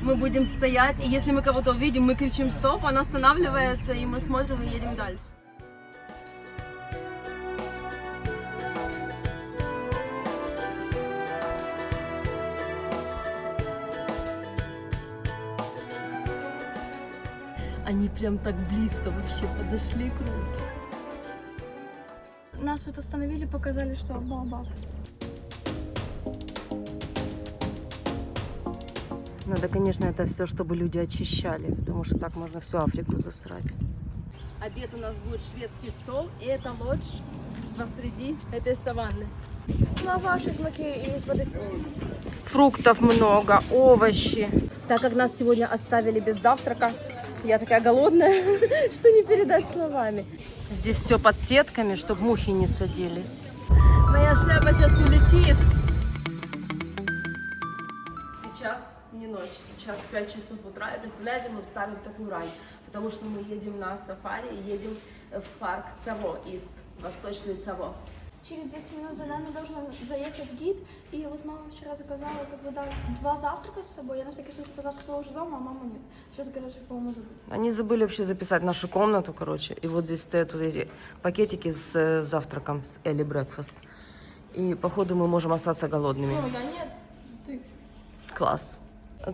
мы будем стоять, и если мы кого-то увидим, мы кричим «стоп», он останавливается, и мы смотрим и едем дальше. Они прям так близко вообще подошли, круто. Нас вот остановили, показали, что Баобаб. Надо, конечно, это все, чтобы люди очищали, потому что так можно всю Африку засрать. Обед у нас будет шведский стол, и это лодж посреди этой саванны. Лаваш из муки и из воды. Фруктов много, овощи. Так как нас сегодня оставили без завтрака, я такая голодная, что не передать словами. Здесь все под сетками, чтобы мухи не садились. Моя шляпа сейчас улетит. Сейчас не ночь, сейчас 5 часов утра. И представляете, мы встали в такую рань, потому что мы едем на сафари и едем в парк Цаво, восточный Цаво. Через 10 минут за нами должен заехать гид. И вот мама вчера заказала да, 2 завтрака с собой. Я на всякий случай позавтракала уже дома, а мама нет. Сейчас, короче, по-моему, забыли. Они забыли вообще записать нашу комнату, короче. И вот здесь стоят вот эти пакетики с завтраком, с Элли Брекфаст. И, походу, мы можем остаться голодными. Ну, я нет, ты. Класс.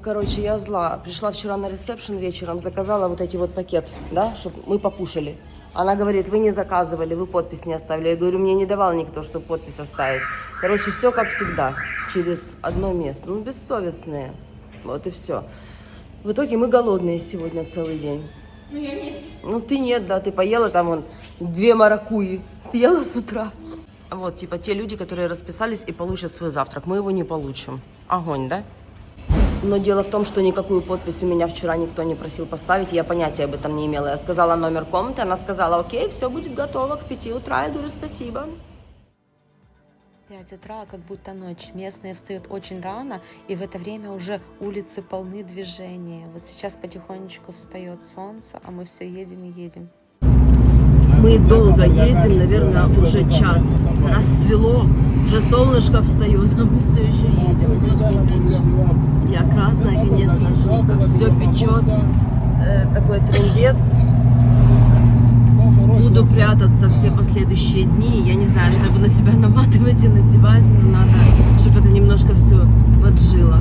Короче, я зла. Пришла вчера на ресепшн вечером, заказала вот эти вот пакет, да, чтобы мы покушали. Она говорит, вы не заказывали, вы подпись не оставили. Я говорю, мне не давал никто, чтобы подпись оставить. Короче, все как всегда, через одно место. Ну, бессовестные. Вот и все. В итоге мы голодные сегодня целый день. Ну, я нет. Ну, ты нет, да, ты поела там вон 2 маракуйи, съела с утра. Вот, типа, те люди, которые расписались и получат свой завтрак. Мы его не получим. Огонь, да? Но дело в том, что никакую подпись у меня вчера никто не просил поставить, я понятия об этом не имела. Я сказала номер комнаты, она сказала, окей, все будет готово к 5 утра. Я говорю, спасибо. 5 утра, как будто ночь. Местные встают очень рано, и в это время уже улицы полны движения. Вот сейчас потихонечку встает солнце, а мы все едем и едем. Мы долго едем, наверное, уже час. Расцвело, уже солнышко встает, а мы все еще едем. Я красная, конечно, жутко, все печет, такой трындец. Буду прятаться все последующие дни. Я не знаю, что я буду на себя наматывать и надевать, но надо, чтобы это немножко все поджило.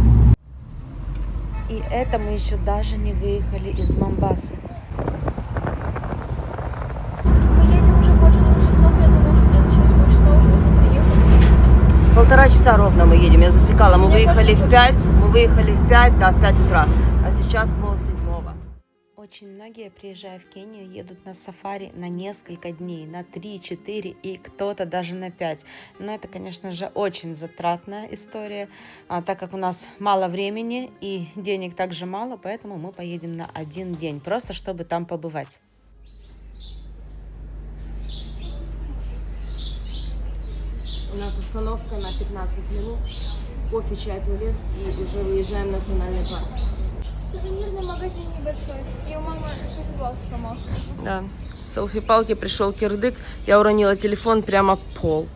И это мы еще даже не выехали из Момбасы. Мы едем уже больше 2 часов, я думаю, что где-то через полчаса уже должны приехать. 1,5 часа ровно мы едем, я засекала. Мы выехали в 5, да, в 5 утра, а сейчас 6:30. Очень многие, приезжая в Кению, едут на сафари на несколько дней, на 3-4 и кто-то даже на 5. Но это, конечно же, очень затратная история, так как у нас мало времени и денег также мало, поэтому мы поедем на 1 день, просто чтобы там побывать. У нас остановка на 15 минут, кофе, чай, туалет и уже выезжаем в национальный парк. Сувенирный магазин небольшой. И у мамы селфи-палка сломался. Да, с селфи-палки пришел кирдык, я уронила телефон прямо в пол.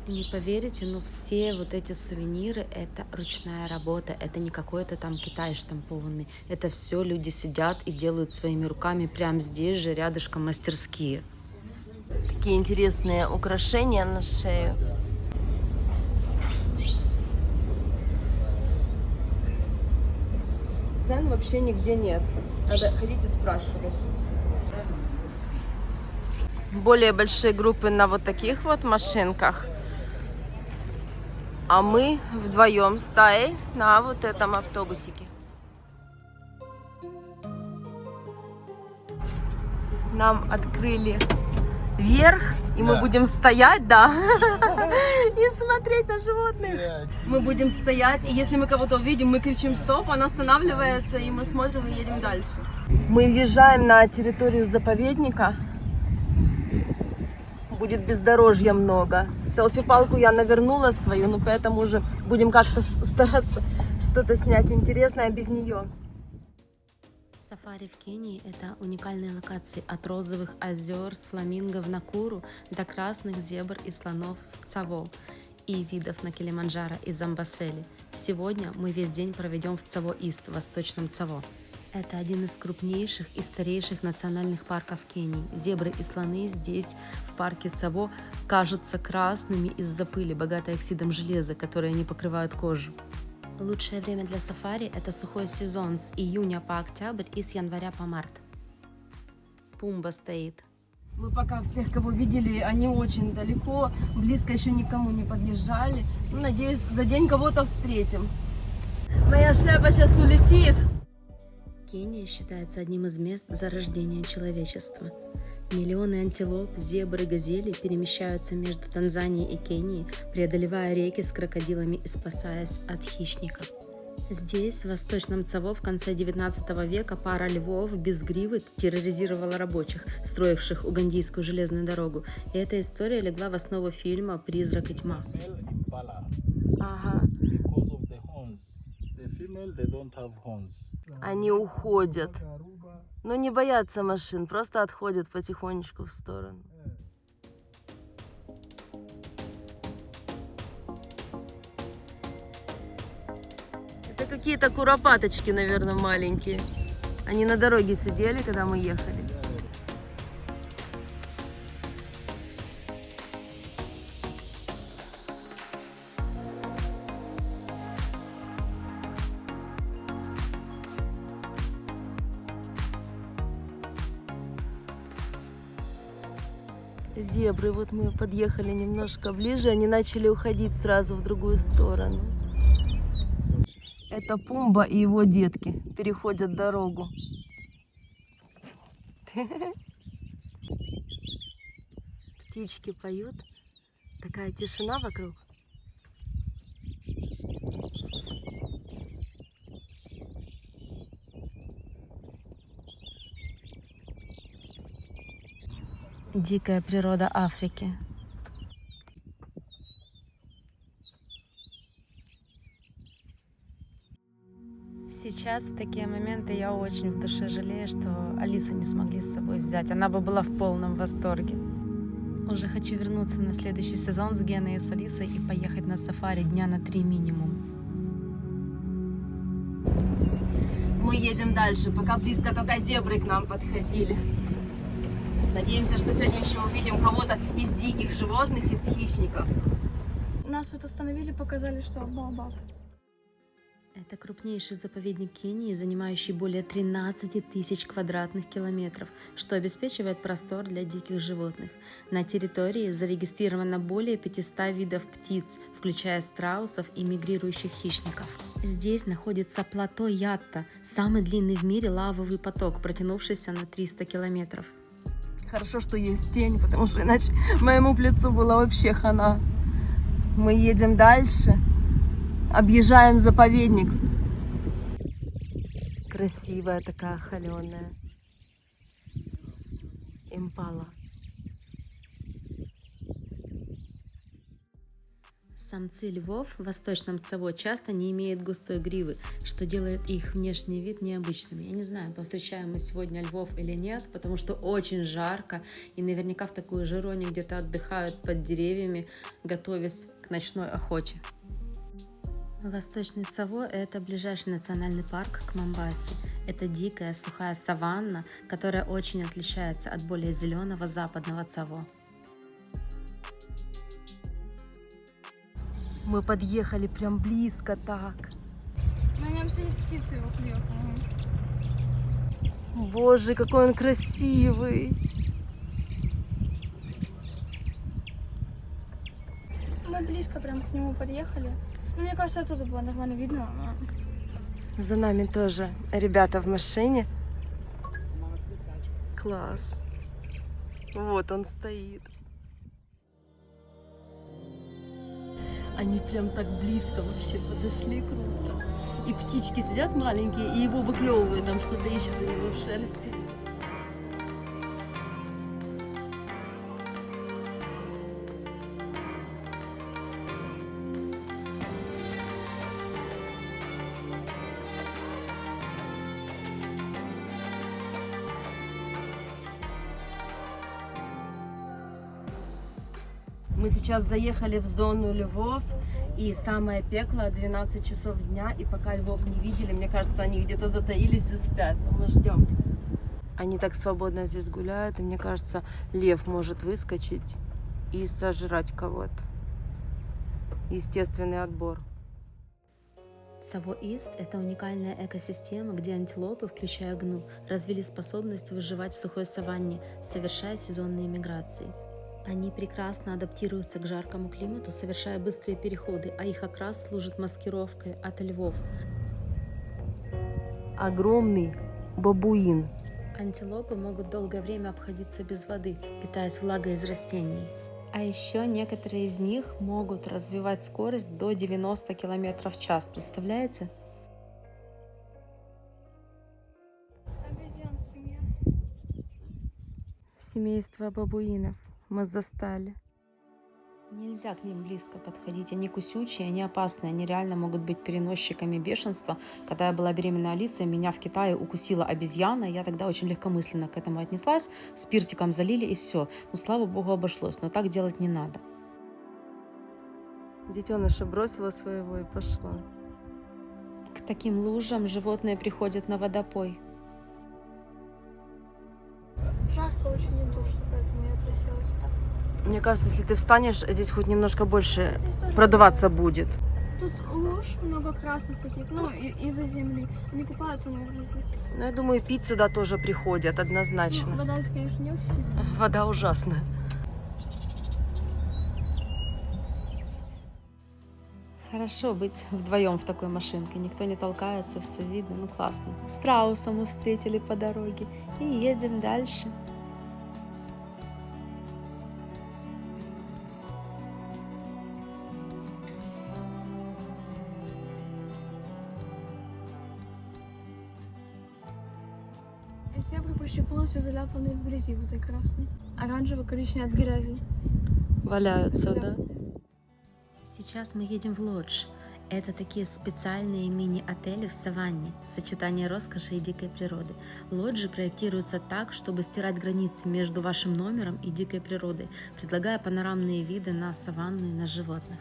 Не поверите, но все вот эти сувениры — это ручная работа, это не какой-то там Китай штампованный. Это все люди сидят и делают своими руками прямо здесь же, рядышком мастерские. Такие интересные украшения на шею. Цен вообще нигде нет. Надо ходить и спрашивать. Более большие группы на вот таких вот машинках. А мы вдвоем стаей на вот этом автобусике. Нам открыли вверх, и мы будем стоять, да, и смотреть на животных. Мы будем стоять, и если мы кого-то увидим, мы кричим «стоп», он останавливается, и мы смотрим и едем дальше. Мы въезжаем на территорию заповедника. Будет бездорожья много. Селфи-палку я навернула свою, но поэтому уже будем как-то стараться что-то снять интересное без нее. Сафари в Кении — это уникальные локации от розовых озер с фламинго в Накуру до красных зебр и слонов в Цаво. и видов на Килиманджаро и Замбасели. Сегодня мы весь день проведем в Цаво-Ист, в Восточном Цаво. Это один из крупнейших и старейших национальных парков Кении. Зебры и слоны здесь, в парке Цаво, кажутся красными из-за пыли, богатой оксидом железа, которые не покрывают кожу. Лучшее время для сафари – это сухой сезон с июня по октябрь и с января по март. Пумба стоит. Мы пока всех, кого видели, они очень далеко, близко еще никому не подъезжали. Ну, надеюсь, за день кого-то встретим. Моя шляпа сейчас улетит. Кения считается одним из мест зарождения человечества. Миллионы антилоп, зебр и газелей перемещаются между Танзанией и Кенией, преодолевая реки с крокодилами и спасаясь от хищников. Здесь, в Восточном Цаво, в конце 19 века пара львов без гривы терроризировала рабочих, строивших Угандийскую железную дорогу. И эта история легла в основу фильма «Призрак и тьма». Ага. Because of the horns. The female, they don't have horns. Они уходят. Но не боятся машин, просто отходят потихонечку в сторону. Это какие-то куропаточки, наверное, маленькие. Они на дороге сидели, когда мы ехали. Зебры, вот мы подъехали немножко ближе, они начали уходить сразу в другую сторону. Это Пумба и его детки переходят дорогу. Птички поют. Такая тишина вокруг. Дикая природа Африки. Сейчас, в такие моменты, я очень в душе жалею, что Алису не смогли с собой взять. Она бы была в полном восторге. Уже хочу вернуться на следующий сезон с Геной и с Алисой и поехать на сафари дня на 3 минимум. Мы едем дальше, пока близко только зебры к нам подходили. Надеемся, что сегодня еще увидим кого-то из диких животных, из хищников. Нас вот остановили, показали, что Баобаб. Это крупнейший заповедник Кении, занимающий более 13 тысяч квадратных километров, что обеспечивает простор для диких животных. На территории зарегистрировано более 500 видов птиц, включая страусов и мигрирующих хищников. Здесь находится плато Ятта, самый длинный в мире лавовый поток, протянувшийся на 300 километров. Хорошо, что есть тень, потому что иначе моему плецу было вообще хана. Мы едем дальше, объезжаем заповедник. Красивая такая холеная импала. Самцы львов в Восточном Цаво часто не имеют густой гривы, что делает их внешний вид необычным. Я не знаю, повстречаем мы сегодня львов или нет, потому что очень жарко, и наверняка в такую жару они где-то отдыхают под деревьями, готовясь к ночной охоте. Восточный Цаво – это ближайший национальный парк к Момбасе. Это дикая сухая саванна, которая очень отличается от более зеленого западного Цаво. Мы подъехали прям близко так. На нем сидит птица его клюет. Боже, какой он красивый. Мы близко прям к нему подъехали. Ну, мне кажется, оттуда было нормально видно. Но... За нами тоже ребята в машине. Класс. Вот он стоит. Они прям так близко вообще подошли, круто. И птички сидят маленькие, и его выклевывают, там что-то ищут у него в шерсти. Мы сейчас заехали в зону львов, и самое пекло 12 часов дня, и пока львов не видели, мне кажется, они где-то затаились и спят, но мы ждем. Они так свободно здесь гуляют, и мне кажется, лев может выскочить и сожрать кого-то. Естественный отбор. Цаво-Ист – это уникальная экосистема, где антилопы, включая гну, развили способность выживать в сухой саванне, совершая сезонные миграции. Они прекрасно адаптируются к жаркому климату, совершая быстрые переходы, а их окрас служит маскировкой от львов. Огромный бабуин. Антилопы могут долгое время обходиться без воды, питаясь влагой из растений. А еще некоторые из них могут развивать скорость до 90 км в час. Представляете? Обезьян семья. Семейство бабуинов мы застали. Нельзя к ним близко подходить. Они кусючие, они опасные, они реально могут быть переносчиками бешенства. Когда я была беременна Алисой, меня в Китае укусила обезьяна. Я тогда очень легкомысленно к этому отнеслась. Спиртиком залили и все. Но слава богу обошлось. Но так делать не надо. Детеныша бросила своего и пошла. К таким лужам животные приходят на водопой. Жарко очень и душно, поэтому я присела сюда. Мне кажется, если ты встанешь, здесь хоть немножко больше Здесь тоже продуваться бывает. будет. Тут луж много красных таких, ну, из-за земли. Они купаются, наверное, здесь. Ну, я думаю, пить сюда тоже приходят, Ну, однозначно. вода здесь, конечно, не очень чистая. Вода ужасная. Хорошо быть вдвоем в такой машинке. Никто не толкается, все видно. Ну классно. Страуса мы встретили по дороге и едем дальше. Зебры почти полностью заляпанные в грязи, вот и красный. Оранжево-коричневый от грязи. Валяются, да? Сейчас мы едем в лодж. Это такие специальные мини-отели в саванне, сочетание роскоши и дикой природы. Лоджи проектируются так, чтобы стирать границы между вашим номером и дикой природой, предлагая панорамные виды на саванну и на животных.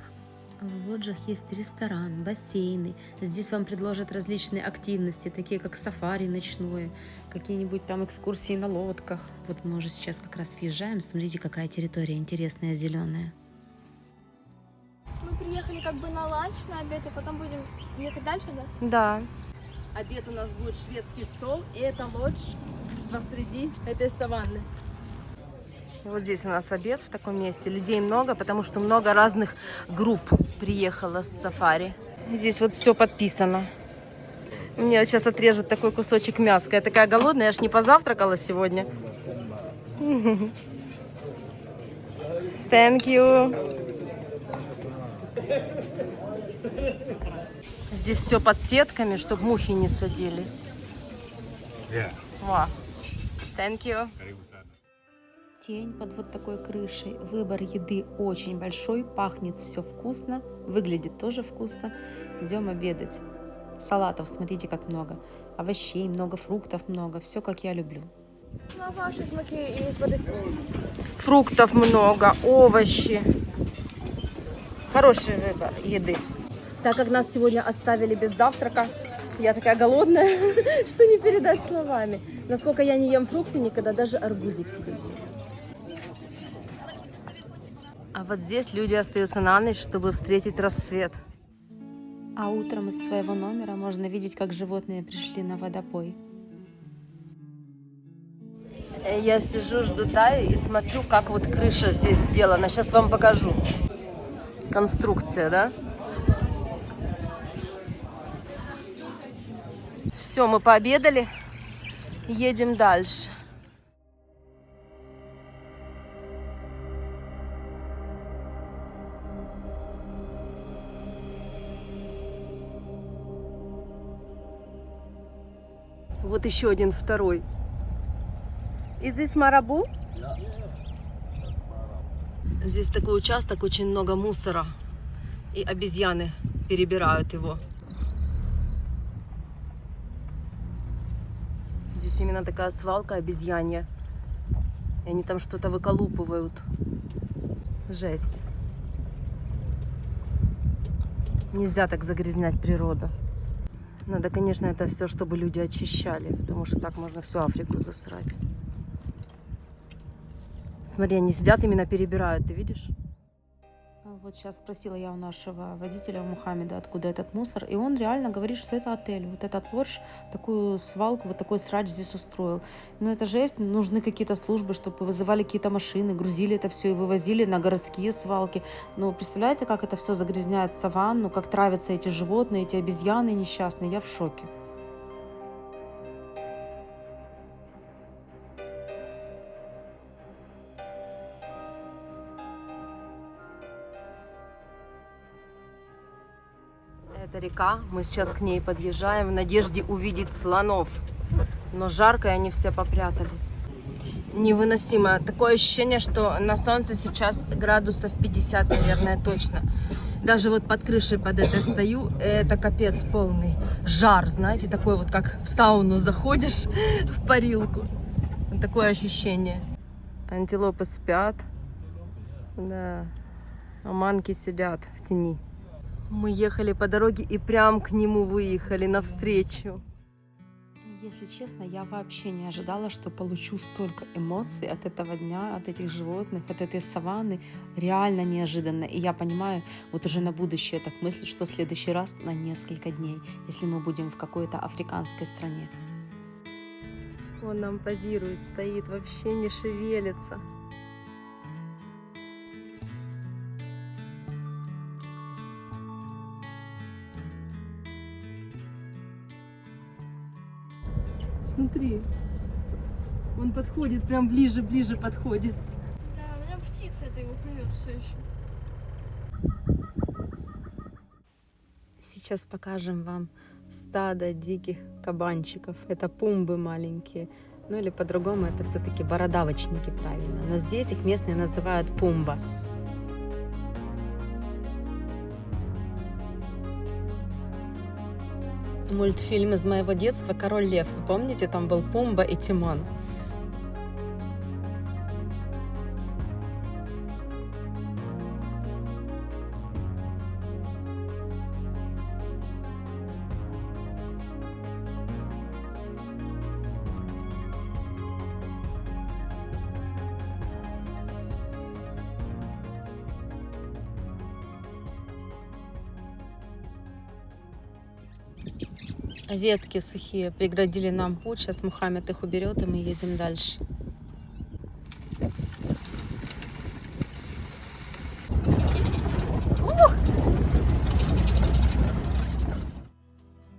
В лоджах есть ресторан, бассейны. Здесь вам предложат различные активности, такие как сафари ночное, какие-нибудь там экскурсии на лодках. Вот мы уже сейчас как раз въезжаем. Смотрите, какая территория интересная, зеленая. Мы приехали как бы на ланч, на обед, и потом будем ехать дальше, да? Да. Обед у нас будет шведский стол, и это лодж посреди этой саванны. Вот здесь у нас обед в таком месте. Людей много, потому что много разных групп приехало с сафари. Здесь вот все подписано. Мне вот сейчас отрежет такой кусочек мяска. Я такая голодная, я ж не позавтракала сегодня. Thank you. Здесь все под сетками, чтобы мухи не садились. Wow. Thank you. Тень под вот такой крышей. Выбор еды очень большой, пахнет все вкусно, выглядит тоже вкусно. Идем обедать. Салатов, смотрите, как много. Овощей много, фруктов много. Все, как я люблю. Лаваш из муки и из воды вкусный. Фруктов много, овощи. Хороший выбор еды. Так как нас сегодня оставили без завтрака, я такая голодная, что не передать словами. Насколько я не ем фрукты никогда, даже арбузик себе взяла. А вот здесь люди остаются на ночь, чтобы встретить рассвет. А утром из своего номера можно видеть, как животные пришли на водопой. Я сижу, жду Таю и смотрю, как вот крыша здесь сделана. Сейчас вам покажу. Конструкция, да? Все, мы пообедали. Едем дальше. Вот еще один, второй. Is this Марабу? Здесь такой участок, очень много мусора. И обезьяны перебирают его. Здесь именно такая свалка обезьянья. И они там что-то выколупывают. Жесть. Нельзя так загрязнять природу. Надо, конечно, это все, чтобы люди очищали, потому что так можно всю Африку засрать. Смотри, они сидят, именно перебирают, ты видишь? Вот сейчас спросила я у нашего водителя, у Мухаммеда, откуда этот мусор, и он реально говорит, что это отель. Вот этот лодж такую свалку, вот такой срач здесь устроил. Но это жесть, нужны какие-то службы, чтобы вызывали какие-то машины, грузили это все и вывозили на городские свалки. Но представляете, как это все загрязняет саванну, как травятся эти животные, эти обезьяны несчастные, я в шоке. Это река, мы сейчас к ней подъезжаем в надежде увидеть слонов. Но жарко, и они все попрятались. Невыносимо. Такое ощущение, что на солнце сейчас градусов 50, наверное, точно. Даже вот под крышей под этой стою, это капец полный. Жар, знаете, такой вот, как в сауну заходишь в парилку. Вот такое ощущение. Антилопы спят. Да. А манки сидят в тени. Мы ехали по дороге и прям к нему выехали навстречу. Если честно, я вообще не ожидала, что получу столько эмоций от этого дня, от этих животных, от этой саванны. Реально неожиданно. И я понимаю, вот уже на будущее так мыслю, что в следующий раз на несколько дней, если мы будем в какой-то африканской стране. Он нам позирует, стоит, вообще не шевелится. Смотри, он подходит, прям ближе подходит. Да, у меня птица это его клюет все еще. Сейчас покажем вам стадо диких кабанчиков. Это пумбы маленькие. Ну или по-другому это все-таки бородавочники, правильно. Но здесь их местные называют пумба. Мультфильм из моего детства «Король лев». Помните, там был Пумба и Тимон? Ветки сухие преградили нам путь. Сейчас Мухаммед их уберет, и мы едем дальше.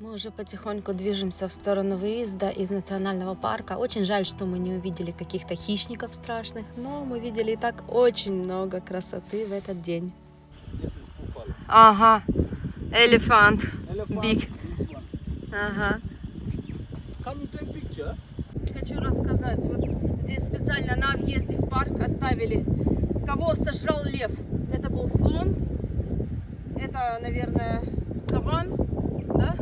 Мы уже потихоньку движемся в сторону выезда из национального парка. Очень жаль, что мы не увидели каких-то хищников страшных, но мы видели и так очень много красоты в этот день. Ага, элефант. Elephant, Big. this one. Ага. Can you take picture? Хочу рассказать, вот здесь специально на въезде в парк оставили, кого сожрал лев. Это был слон, это, наверное, кабан, да?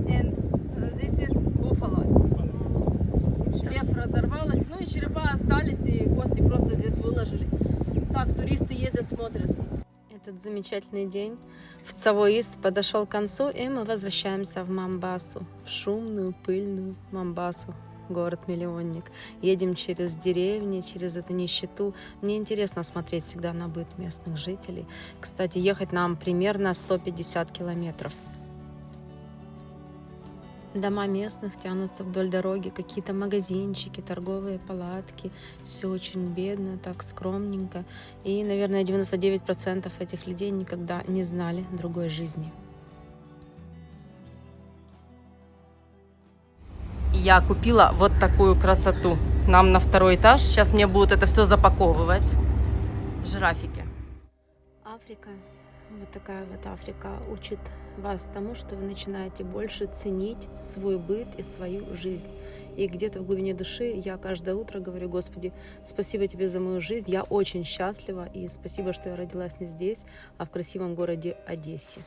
And this is buffalo. Лев разорвал их, ну и черепа остались, и кости просто здесь выложили. Так, туристы ездят, смотрят. Этот замечательный день в Цавоист подошел к концу, и мы возвращаемся в Момбасу, в шумную, пыльную Момбасу, город-миллионник. Едем через деревни, через эту нищету. Мне интересно смотреть всегда на быт местных жителей. Кстати, ехать нам примерно 150 километров. Дома местных тянутся вдоль дороги, какие-то магазинчики, торговые палатки. Все очень бедно, так скромненько. И, наверное, 99% этих людей никогда не знали другой жизни. Я купила вот такую красоту. Нам на второй этаж. Сейчас мне будут это все запаковывать. Жирафики. Африка, вот такая вот Африка, учит вас тому, что вы начинаете больше ценить свой быт и свою жизнь. И где-то в глубине души я каждое утро говорю: Господи, спасибо тебе за мою жизнь, я очень счастлива, и спасибо, что я родилась не здесь, а в красивом городе Одессе.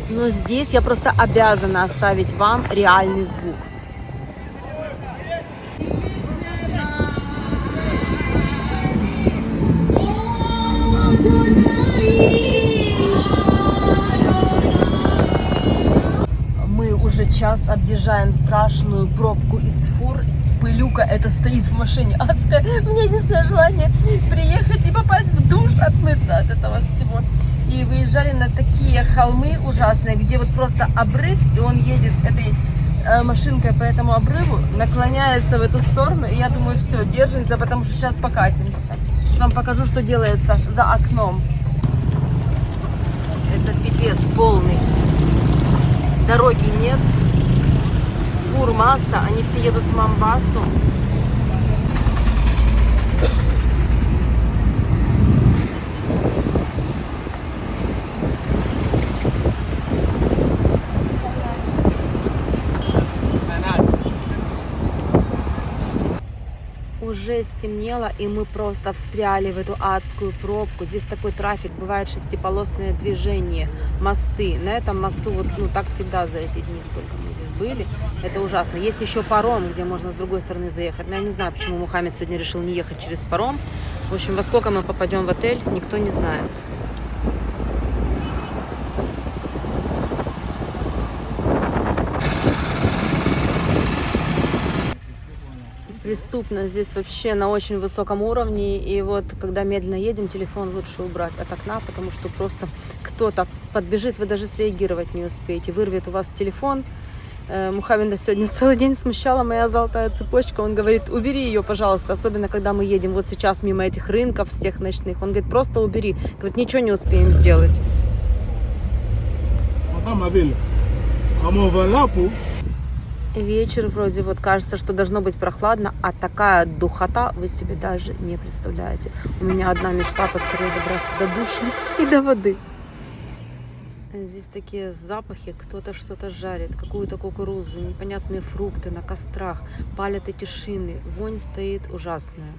Но здесь я просто обязана оставить вам реальный звук. уже час объезжаем страшную пробку из фур. Пылюка это стоит в машине адская. У меня единственное желание приехать и попасть в душ, отмыться от этого всего. И выезжали на такие холмы ужасные, где вот просто обрыв, и он едет этой машинкой по этому обрыву, наклоняется в эту сторону, и я думаю, все, держимся, потому что сейчас покатимся. Сейчас вам покажу, что делается за окном. Это пипец полный. Дороги нет. Фур масса, они все едут в Момбасу. Уже стемнело, и мы просто встряли в эту адскую пробку. Здесь такой трафик, бывает шестиполосное движение, мосты. На этом мосту вот так всегда за эти дни, сколько мы здесь были. Это ужасно. Есть еще паром, где можно с другой стороны заехать. Но я не знаю, почему Мухаммед сегодня решил не ехать через паром. В общем, во сколько мы попадем в отель, никто не знает. Преступно здесь вообще на очень высоком уровне. И вот когда медленно едем, телефон лучше убрать от окна, потому что просто кто-то подбежит, вы даже среагировать не успеете, вырвет у вас телефон. Мухаммеда сегодня целый день смущала моя золотая цепочка. Он говорит, убери ее, пожалуйста, особенно когда мы едем вот сейчас мимо этих рынков всех ночных. Он говорит, просто убери. Говорит, ничего не успеем сделать. Вечер вроде вот кажется, что должно быть прохладно, а такая духота вы себе даже не представляете. У меня одна мечта поскорее добраться до душа и до воды. Здесь такие запахи, кто-то что-то жарит, какую-то кукурузу, непонятные фрукты на кострах, палят эти шины. Вонь стоит ужасная.